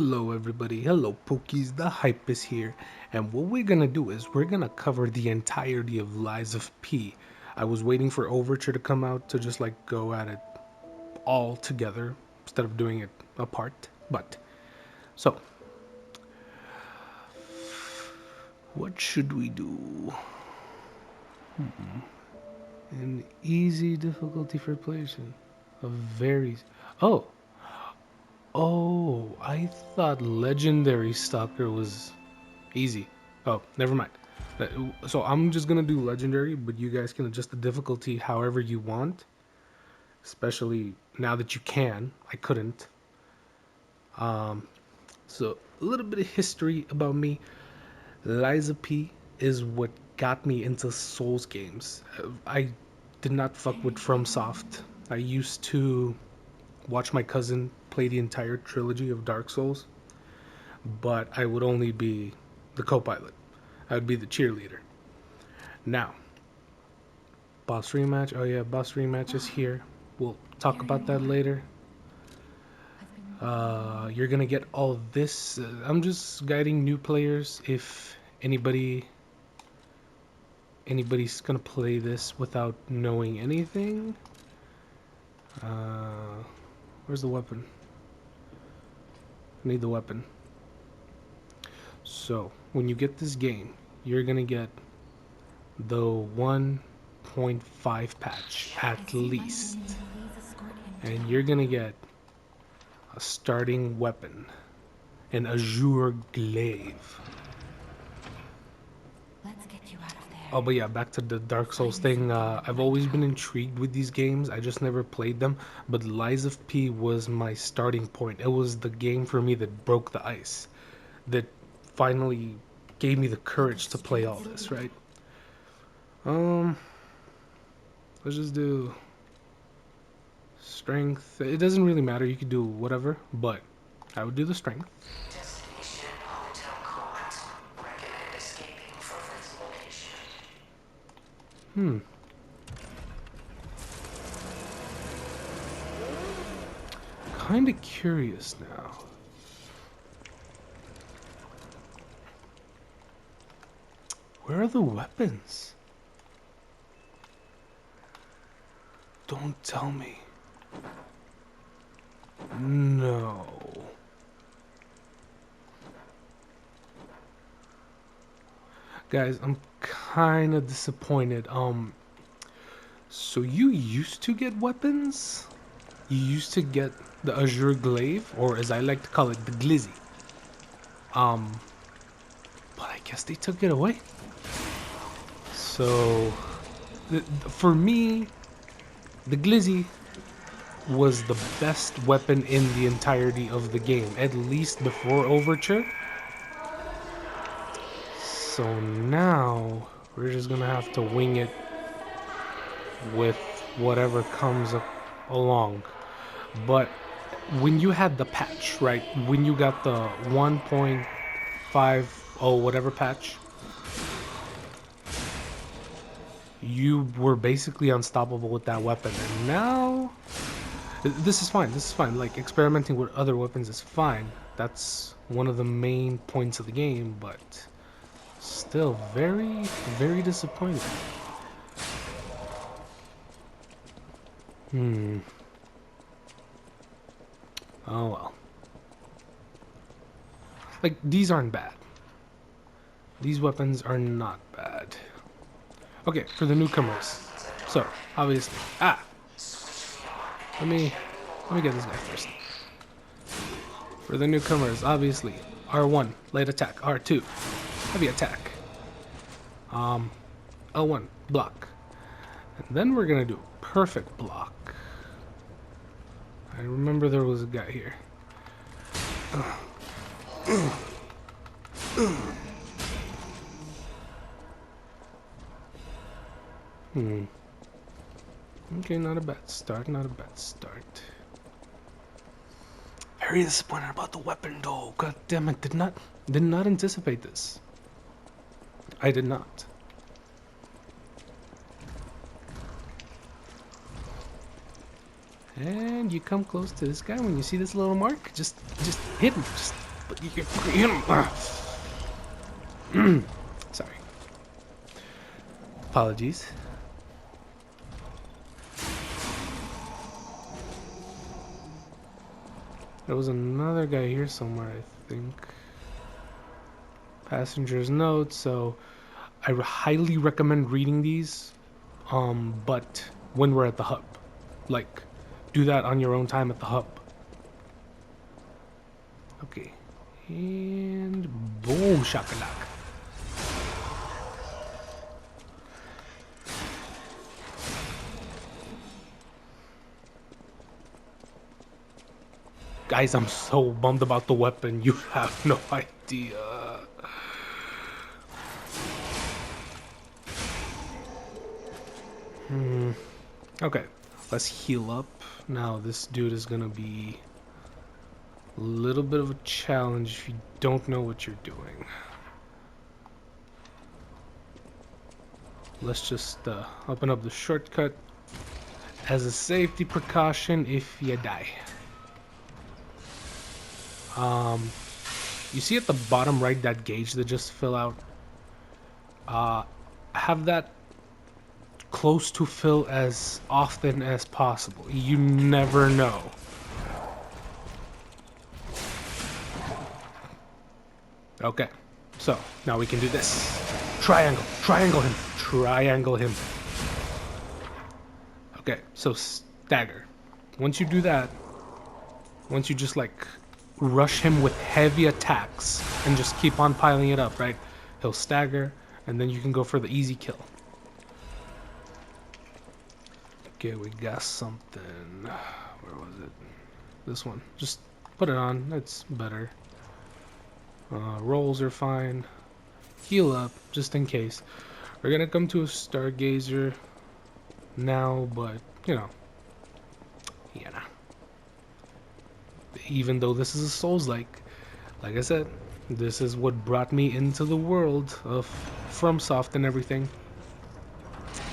Hello everybody, hello Pokies, the Hype is here, and what we're gonna do is we're gonna cover the entirety of Lies of P. I was waiting for Overture to come out to just like go at it all together instead of doing it apart. But, so, what should we do? An easy difficulty for PlayStation. A very... Oh! Oh, I thought Legendary Stalker was easy. Oh, never mind. So I'm just gonna do legendary, but you guys can adjust the difficulty however you want. Especially now that you can. I couldn't. Um, so a little bit of history about me. Liza P is what got me into Souls games. I did not fuck with FromSoft. I used to watch my cousin play the entire trilogy of Dark Souls, but I would only be the co-pilot. I would be the cheerleader. Now, boss rematch. Oh yeah, boss rematch is here. We'll talk about that later. You're gonna get all this. I'm just guiding new players. If anybody's gonna play this without knowing anything. Uh, where's the weapon? I need the weapon. So when you get this game, you're gonna get the 1.5 patch at least, and you're gonna get a starting weapon, an Azure Glaive. Oh, but yeah, back to the Dark Souls thing. I've always been intrigued with these games. I just never played them. But Lies of P was my starting point. It was the game for me that broke the ice, that finally gave me the courage to play all this, right? Um, let's just do strength. It doesn't really matter. You could do whatever, but I would do the strength. Hmm. Kind of curious now. Where are the weapons? Don't tell me. No. Guys, I'm kind of disappointed. So you used to get weapons? You used to get the Azure Glaive, or as I like to call it, the Glizzy. Um, but I guess they took it away. So, for me, the Glizzy was the best weapon in the entirety of the game, at least before Overture. So now, we're just gonna have to wing it with whatever comes along. But when you had the patch, right? When you got the 1.50 whatever patch, you were basically unstoppable with that weapon. And now, this is fine. This is fine. Like, experimenting with other weapons is fine. That's one of the main points of the game, but still very, very disappointing. Hmm. Oh well. Like, these aren't bad. These weapons are not bad. Okay, for the newcomers. So, obviously, let me get this guy first. For the newcomers, obviously, R1 light attack, R2 heavy attack, L1 block, and then we're gonna do perfect block. I remember there was a guy here. Hmm. Okay, not a bad start, not a bad start. Very disappointed about the weapon though. God damn it, did not anticipate this. I did not. And you come close to this guy when you see this little mark, just hit him. Just But you can fucking hit him. Sorry. Apologies. There was another guy here somewhere, I think. Passenger's notes. So I highly recommend reading these. But when we're at the hub, like, do that on your own time at the hub. Okay. And boom, shakalaka. Guys, I'm so bummed about the weapon. You have no idea. Okay, let's heal up. Now, this dude is gonna be a little bit of a challenge if you don't know what you're doing. Let's just open up the shortcut as a safety precaution if you die. You see at the bottom right that gauge that just fill out? Have that close to fill as often as possible. You never know. Okay, so now we can do this. Triangle him. Okay, so stagger. Once you do that, once you just like rush him with heavy attacks and just keep on piling it up, right? He'll stagger, and then you can go for the easy kill. Okay, we got something. Where was it? This one. Just put it on. It's better. Rolls are fine. Heal up, just in case. We're gonna come to a Stargazer now, but, you know. Yeah. Even though this is a Souls-like, like I said, this is what brought me into the world of FromSoft and everything.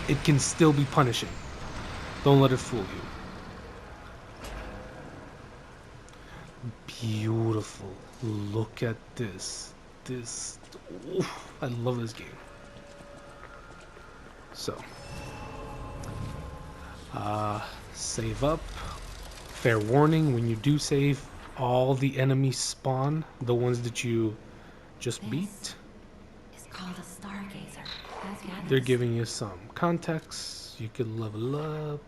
It can still be punishing. Don't let it fool you. Beautiful. Look at this. Oof, I love this game. So, save up. Fair warning, when you do save, all the enemies spawn, the ones that you just beat. It's called a Stargazer. They're giving you some context. You can level up.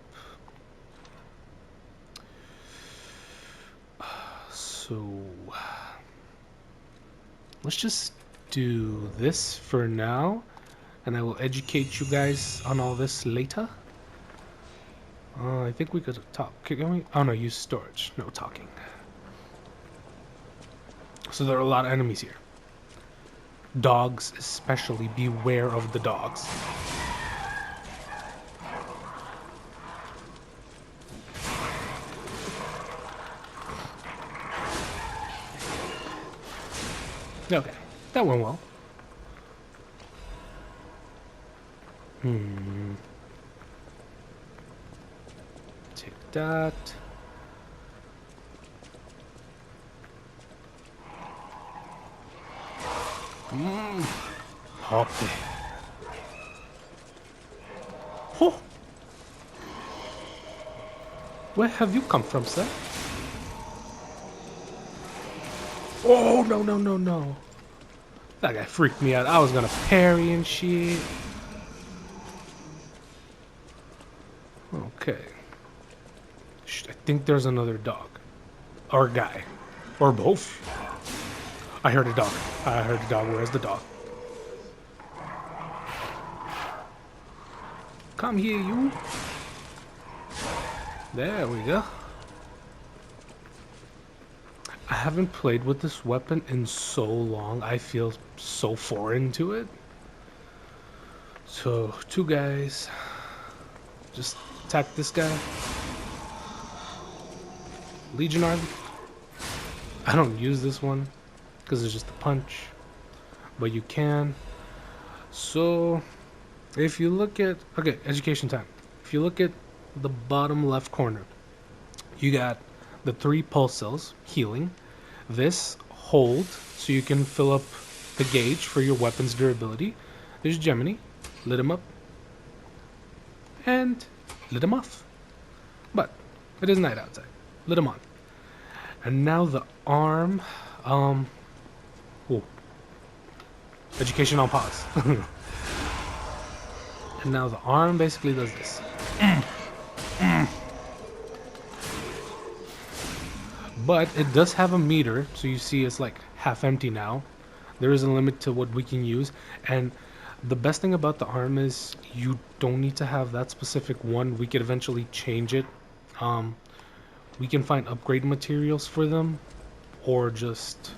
So let's just do this for now, and I will educate you guys on all this later. I think we could talk. Can we? Oh no, use storage. No talking. So there are a lot of enemies here. Dogs, especially. Beware of the dogs. Okay, that went well. Take that. Okay. Oh. Where have you come from, sir? Oh, no. That guy freaked me out. I was gonna parry and shit. Okay. I think there's another dog. Or guy. Or both. I heard a dog. Where's the dog? Come here, you. There we go. I haven't played with this weapon in so long. I feel so foreign to it. So, two guys. Just attack this guy. Legion Army. I don't use this one because it's just a punch. But you can. So, if you look at... Okay, education time. If you look at the bottom left corner, you got the 3 pulse cells, healing. This hold so you can fill up the gauge for your weapon's durability. There's Gemini. Lit him up. And lit him off. But it is night outside. Lit him on. And now the arm. Whoa. Education on pause. And now the arm basically does this. But it does have a meter, so you see it's like half empty now. There is a limit to what we can use, and the best thing about the arm is you don't need to have that specific one. We could eventually change it. We can find upgrade materials for them, or just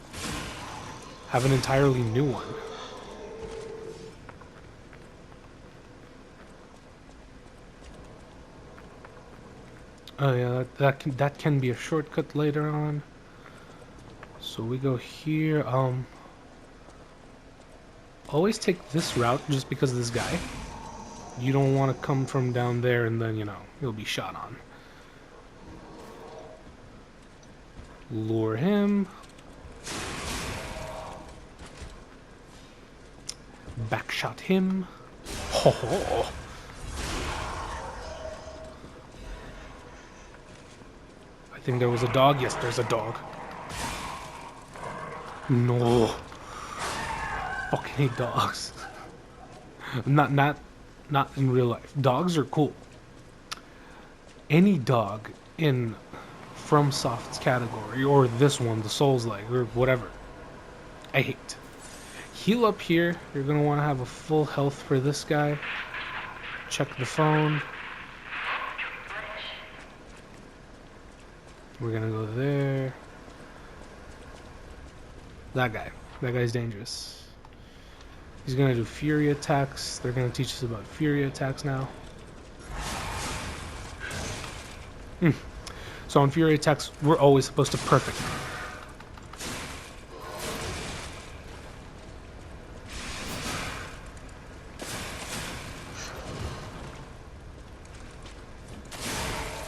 have an entirely new one. Oh yeah, that can be a shortcut later on. So we go here. Always take this route just because of this guy. You don't want to come from down there and then, you know, you'll be shot on. Lure him. Backshot him. Ho ho. I think there was a dog. Yes, there's a dog. No. Fucking hate dogs. Not in real life. Dogs are cool. Any dog in FromSoft's category, or this one, the Souls-like, or whatever, I hate. Heal up here. You're gonna want to have a full health for this guy. Check the phone. We're gonna go there. That guy's dangerous. He's gonna do fury attacks. They're gonna teach us about fury attacks now. So on fury attacks, we're always supposed to perfect.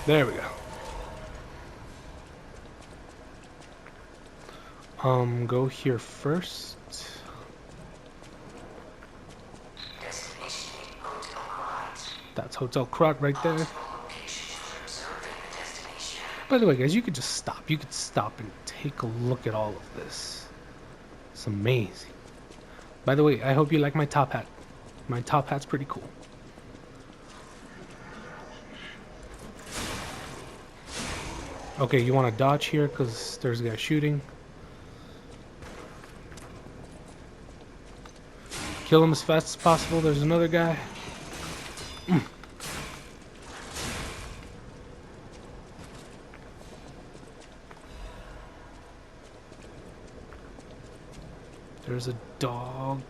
There we go. Go here first. That's Hotel Krot right there. By the way, guys, you could just stop. You could stop and take a look at all of this. It's amazing. By the way, I hope you like my top hat. My top hat's pretty cool. Okay, you want to dodge here because there's a guy shooting. Kill him as fast as possible. There's another guy. There's a dog.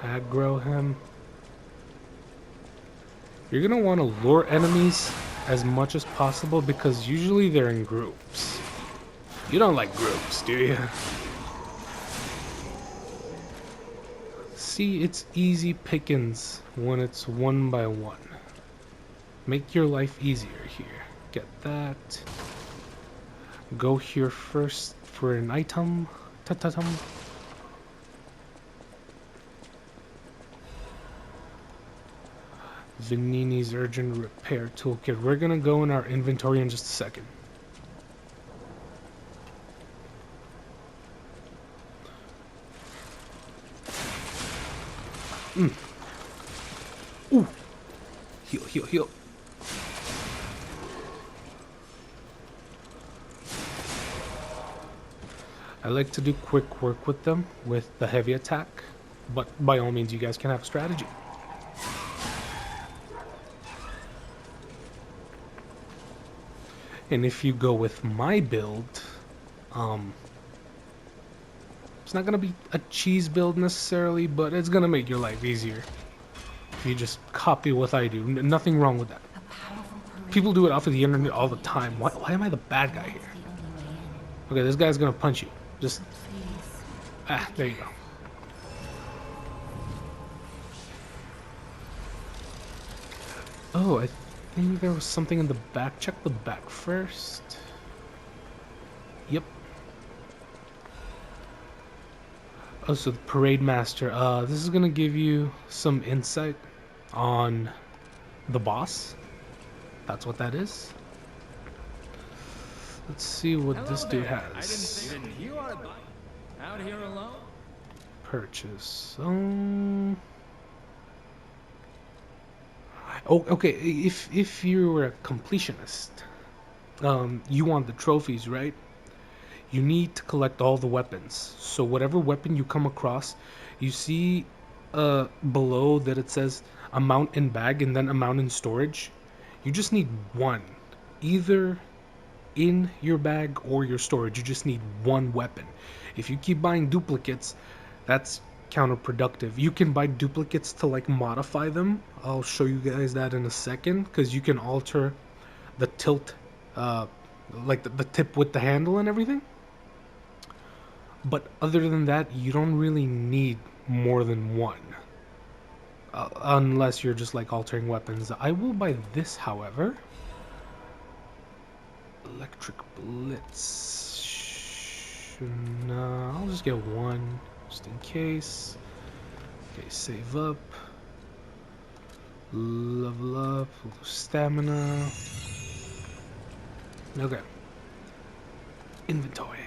Aggro him. You're gonna want to lure enemies as much as possible because usually they're in groups. You don't like groups, do you? See, it's easy pickings when it's one by one. Make your life easier here. Get that. Go here first for an item. Ta-ta-tum. Vignini's Urgent Repair Toolkit. We're gonna go in our inventory in just a second. Ooh. Heal, heal, heal. I like to do quick work with them with the heavy attack, but by all means you guys can have strategy. And if you go with my build, it's not gonna be a cheese build necessarily, but it's gonna make your life easier. If you just copy what I do, nothing wrong with that. People do it off of the internet all the time. Why am I the bad guy here? Okay, this guy's gonna punch you. Just... there you go. Oh, I think there was something in the back. Check the back first. Yep. Oh, so the parade master. This is gonna give you some insight on the boss. That's what that is. Let's see what this dude has. You ought to buy out here alone? Purchase. Oh, okay. If you were a completionist, you want the trophies, right? You need to collect all the weapons. So whatever weapon you come across, you see below that it says amount in bag and then amount in storage. You just need one, either in your bag or your storage. You just need one weapon. If you keep buying duplicates, that's counterproductive. You can buy duplicates to like modify them. I'll show you guys that in a second, because you can alter the tilt, like the tip with the handle and everything. But other than that, you don't really need more than one. Unless you're just like altering weapons. I will buy this, however. Electric Blitz. No, I'll just get one, just in case. Okay, save up. Level up. Stamina. Okay. Inventory.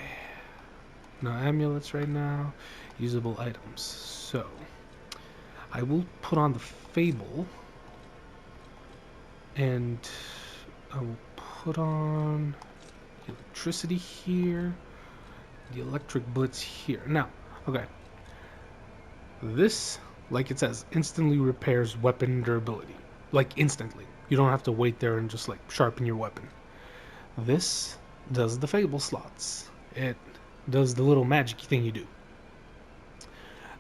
No amulets right now. Usable items. So, I will put on the Fable. And I will put on electricity here. The electric blitz here. Now, okay. This, like it says, instantly repairs weapon durability. Like instantly. You don't have to wait there and just like sharpen your weapon. This does the Fable slots. It does the little magic thing you do.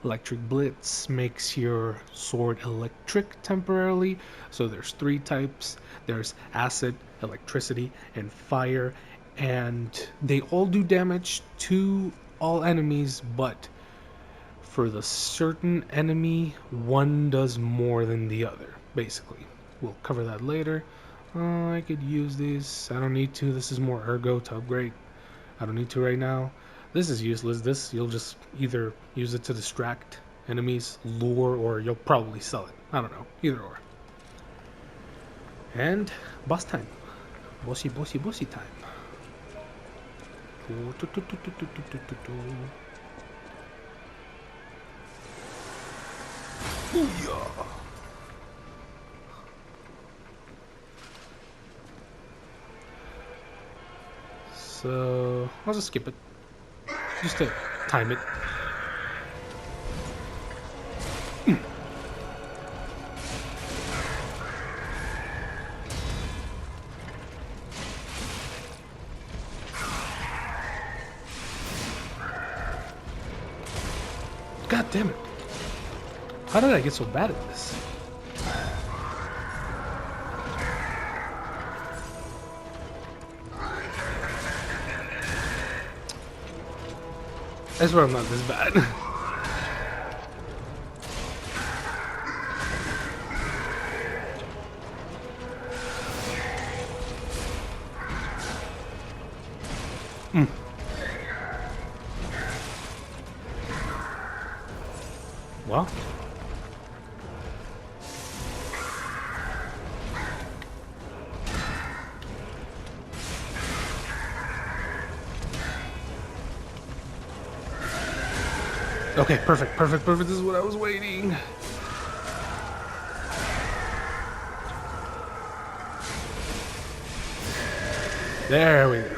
Electric Blitz makes your sword electric temporarily. So there's three types. There's acid, electricity, and fire. And they all do damage to all enemies, but for the certain enemy, one does more than the other, basically. We'll cover that later. I could use these. I don't need to. This is more ergo to upgrade. I don't need to right now. This is useless. This, you'll just either use it to distract enemies, lure, or you'll probably sell it. I don't know. Either or. And boss time. Bossy time. Booyah! So I'll just skip it, just to time it. God damn it! How did I get so bad at this? I swear I'm not this bad. Well. Okay, perfect. This is what I was waiting. There we go.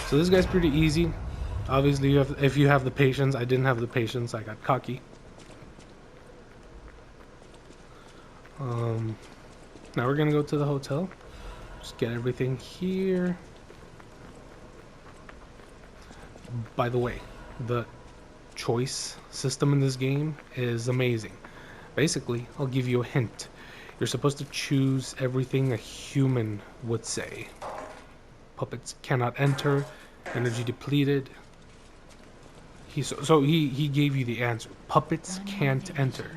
So this guy's pretty easy. Obviously, if you have the patience. I didn't have the patience. I got cocky. Now we're gonna go to the hotel. Just get everything here. By the way, the choice system in this game is amazing. Basically, I'll give you a hint. You're supposed to choose everything a human would say. Puppets cannot enter. Energy depleted. He gave you the answer. Puppets can't enter.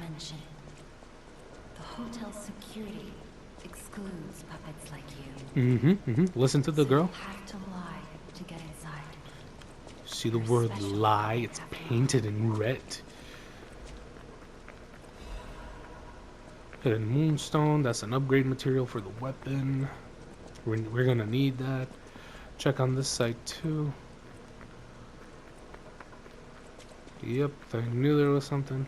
The hotel security. excludes puppets like you. Listen to the So girl. you have to lie to get inside. See the Your word special lie? puppet It's after all. painted in red. Hidden moonstone. That's an upgrade material for the weapon. We're gonna need that. Check on this side too. Yep, I knew there was something.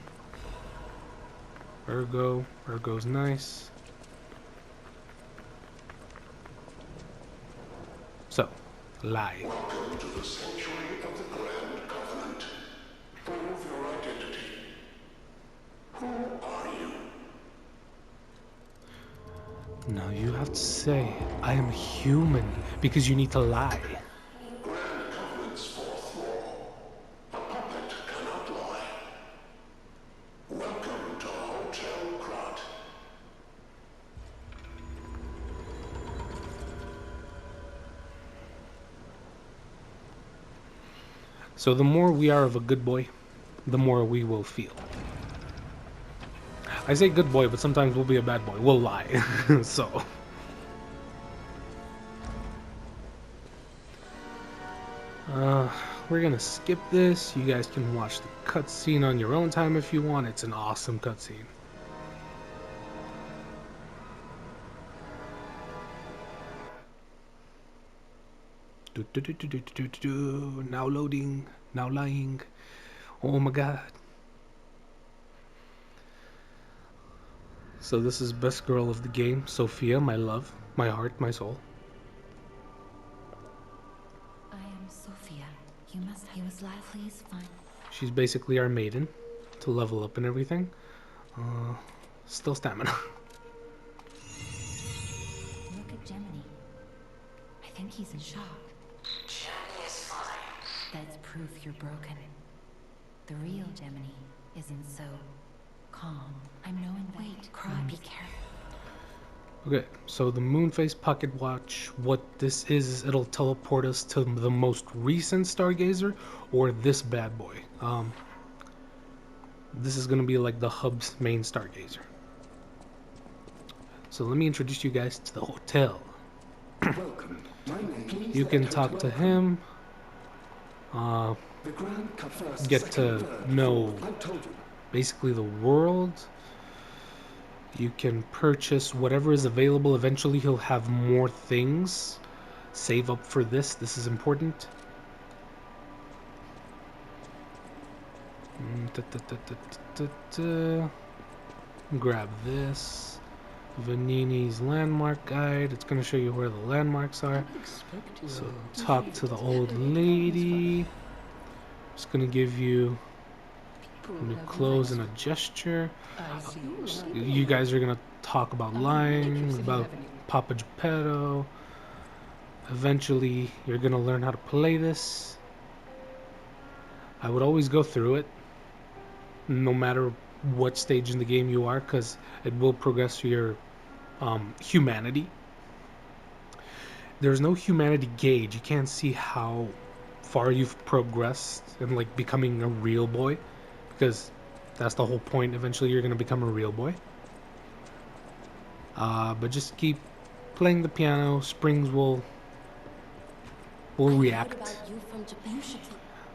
Ergo's nice. So, lie. Welcome to the sanctuary of the Grand Covenant. Prove your identity. Who are you? Now you have to say, I am human, because you need to lie. Grand Covenant's fourth law. A puppet cannot lie. Welcome to Hotel Krat. So the more we are of a good boy, the more we will feel. I say good boy, but sometimes we'll be a bad boy. We'll lie. So. We're gonna skip this. You guys can watch the cutscene on your own time if you want. It's an awesome cutscene. Now loading. Now lying. Oh my god. So this is best girl of the game, Sophia, my love, my heart, my soul. I am Sophia. You must. He was like, please find. She's basically our maiden to level up and everything. Still stamina. Look at Gemini. I think he's in shock. Gemini is fine. That's proof you're broken. The real Gemini isn't so calm. I'm knowing. Wait, cry. Be careful. Okay, so the Moonface Pocket Watch, what this is it'll teleport us to the most recent Stargazer or this bad boy. This is gonna be like the hub's main Stargazer. So let me introduce you guys to the hotel. Welcome. My name is You can talk to him, The Grand First, get second, to third, know fourth. I told you. basically the world. You can purchase whatever is available. Eventually he'll have more things. Save up for this. This is important. Grab this. Vanini's landmark guide. It's going to show you where the landmarks are. So talk to the old lady. It's going to give you new clothes and a gesture. You guys are going to talk about lying, about Papa Geppetto. Eventually, you're going to learn how to play this. I would always go through it, no matter what stage in the game you are, because it will progress your humanity. There's no humanity gauge. You can't see how far you've progressed in like becoming a real boy, because that's the whole point. Eventually, you're gonna become a real boy. But just keep playing the piano. Springs will react.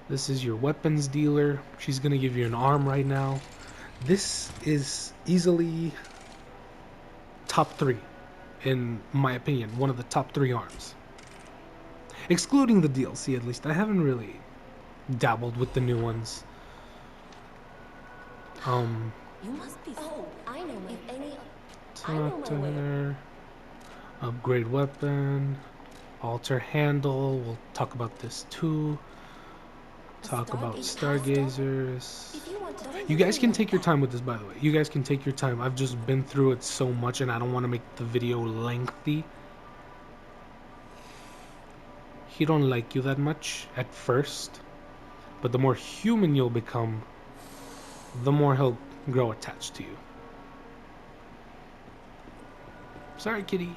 This is your weapons dealer. She's gonna give you an arm right now. This is easily top 3, in my opinion. One of the top 3 arms. Excluding the DLC, at least. I haven't really dabbled with the new ones. You must be. Oh, I know my. If any. Talk to her. Upgrade weapon. Alter handle. We'll talk about this too. Talk about stargazers. If you want to. You guys can take your time with this, by the way. You guys can take your time. I've just been through it so much and I don't want to make the video lengthy. He don't like you that much at first, but the more human you'll become, the more he'll grow attached to you. Sorry, kitty.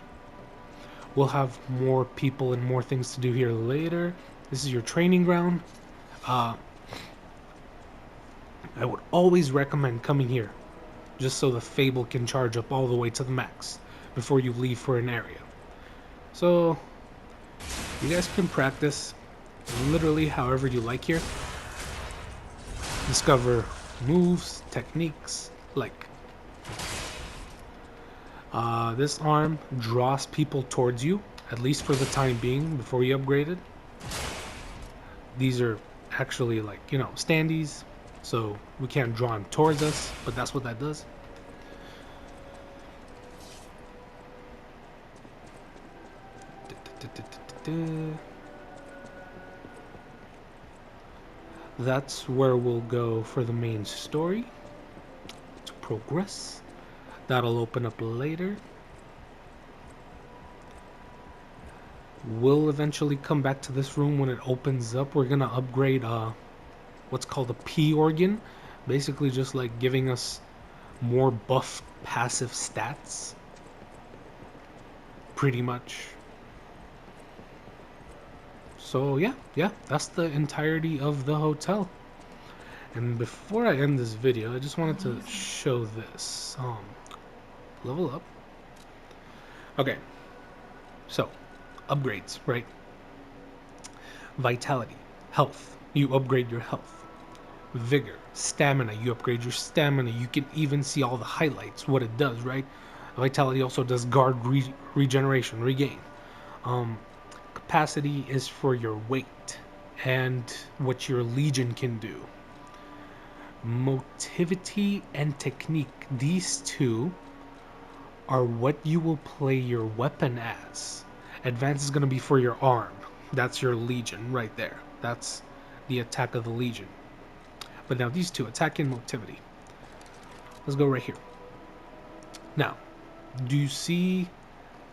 We'll have more people and more things to do here later. This is your training ground. I would always recommend coming here, just so the Fable can charge up all the way to the max. before you leave for an area. So you guys can practice literally however you like here. Discover moves, techniques, like this arm draws people towards you, at least for the time being, before you upgrade it. These are actually like, you know, standees, so we can't draw them towards us, but that's what that does. That's where we'll go for the main story to progress. That'll open up later. We'll eventually come back to this room when it opens up. We're gonna upgrade what's called a P organ, basically just like giving us more buff passive stats, pretty much. So yeah, that's the entirety of the hotel. And before I end this video, I just wanted to show this. Level up. Okay, so upgrades, right? Vitality, health, you upgrade your health. Vigor, stamina, you upgrade your stamina. You can even see all the highlights, what it does, right? Vitality also does guard regeneration, regain. Capacity is for your weight and what your legion can do. Motivity and technique, these two are what you will play your weapon as. Advance is going to be for your arm. That's your legion right there. That's the attack of the legion. But now these two, attack and motivity. Let's go right here. Now, do you see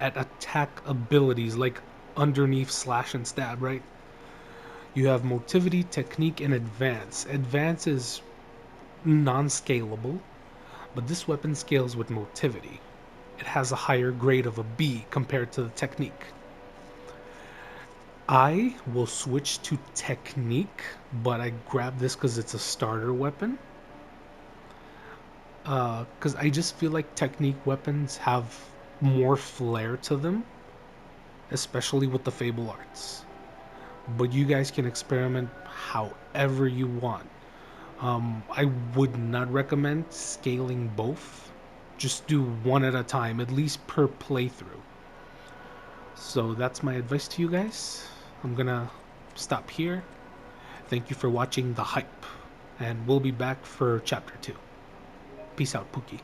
at attack abilities like underneath slash and stab, right? You have motivity, technique, and advance. Advance is non-scalable, but this weapon scales with motivity. It has a higher grade of a B compared to the technique. I will switch to technique, but I grab this because it's a starter weapon. Because I just feel like technique weapons have more flair to them, especially with the Fable Arts. But you guys can experiment however you want. I would not recommend scaling both. Just do one at a time, at least per playthrough. So that's my advice to you guys. I'm gonna stop here. Thank you for watching The Hype, and we'll be back for Chapter 2. Peace out, Pookie.